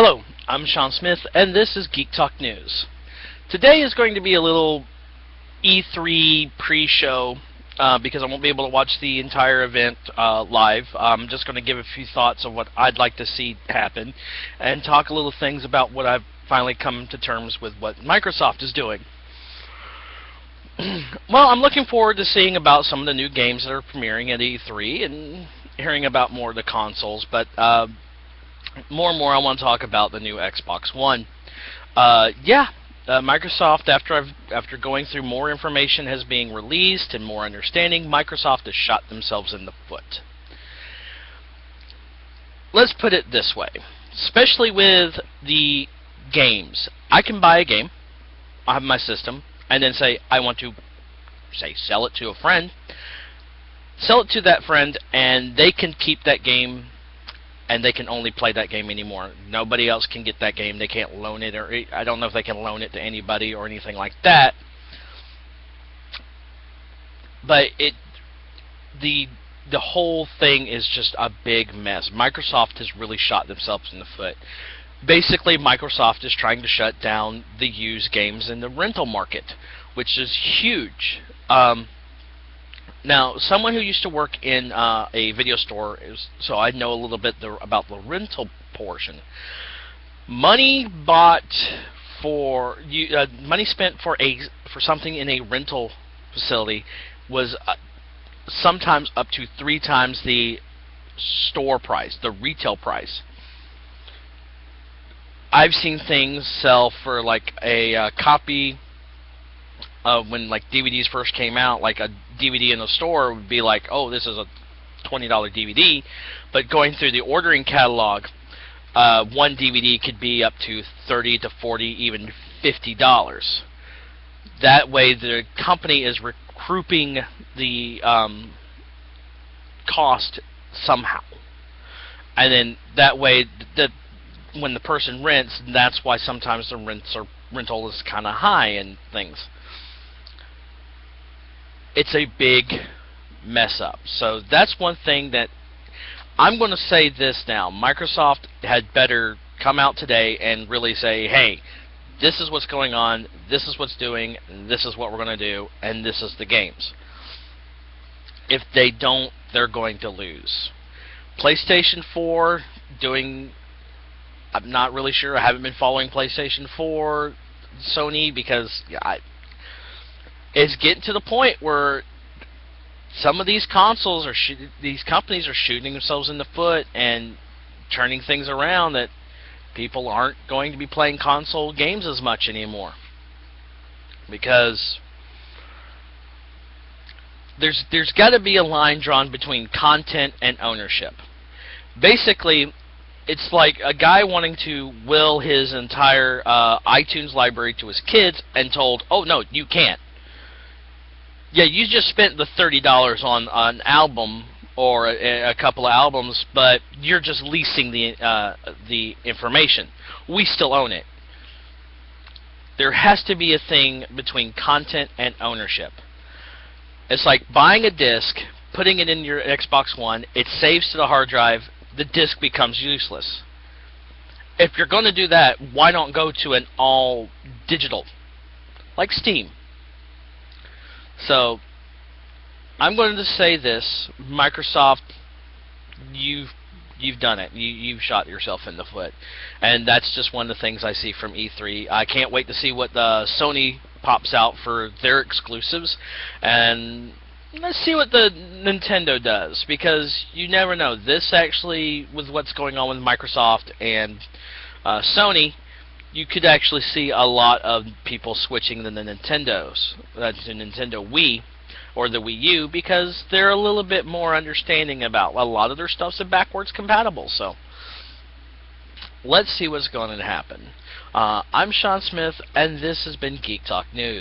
Hello, I'm Sean Smith, and this is Geek Talk News. Today is going to be a little E3 pre-show because I won't be able to watch the entire event live. I'm just going to give a few thoughts of what I'd like to see happen and talk a little things about what I've finally come to terms with what Microsoft is doing. Well, I'm looking forward to seeing about some of the new games that are premiering at E3 and hearing about more of the consoles, but more and more I want to talk about the new Xbox One. Microsoft, after going through more information has being released and more understanding, Microsoft has shot themselves in the foot. Let's put it this way, especially with the games. I can buy a game, I have my system, and then say I want to sell it to a friend, sell it to that friend, and they can keep that game and they can only play that game anymore. Nobody else can get that game. They can't loan it, or I don't know if they can loan it to anybody or anything like that. But the whole thing is just a big mess. Microsoft has really shot themselves in the foot. Basically, Microsoft is trying to shut down the used games in the rental market, which is huge. Now, someone who used to work in a video store, so I know a little bit about the rental portion. Money spent for something in a rental facility was sometimes up to 3 times the store price, the retail price. I've seen things sell for like a copy. When like DVDs first came out, like a DVD in the store would be like, oh, this is a $20 DVD, but going through the ordering catalog, one DVD could be up to $30 to $40, even $50. That way, the company is recouping the cost somehow, and then that way, when the person rents, that's why sometimes the rental is kind of high and things. It's a big mess up. So that's one thing that I'm going to say this now. Microsoft had better come out today and really say, hey, this is what's going on, this is what's doing, this is what we're going to do, and this is the games. If they don't, they're going to lose. PlayStation 4 doing, I'm not really sure. I haven't been following PlayStation 4, Sony, because it's getting to the point where some of these consoles these companies are shooting themselves in the foot and turning things around, that people aren't going to be playing console games as much anymore, because there's got to be a line drawn between content and ownership. Basically, it's like a guy wanting to will his entire iTunes library to his kids and told, oh no, you can't. Yeah, you just spent the $30 on an album or a couple of albums, but you're just leasing the information. We still own it. There has to be a thing between content and ownership. It's like buying a disc, putting it in your Xbox One, it saves to the hard drive, the disc becomes useless. If you're going to do that, why don't go to an all digital, like Steam? So, I'm going to say this, Microsoft, you've done it. You've shot yourself in the foot. And that's just one of the things I see from E3. I can't wait to see what Sony pops out for their exclusives. And let's see what the Nintendo does, because you never know. This actually, with what's going on with Microsoft and Sony, you could actually see a lot of people switching to the Nintendos, to Nintendo Wii or the Wii U, because they're a little bit more understanding about a lot of their stuff's backwards compatible. So let's see what's going to happen. I'm Sean Smith, and this has been Geek Talk News.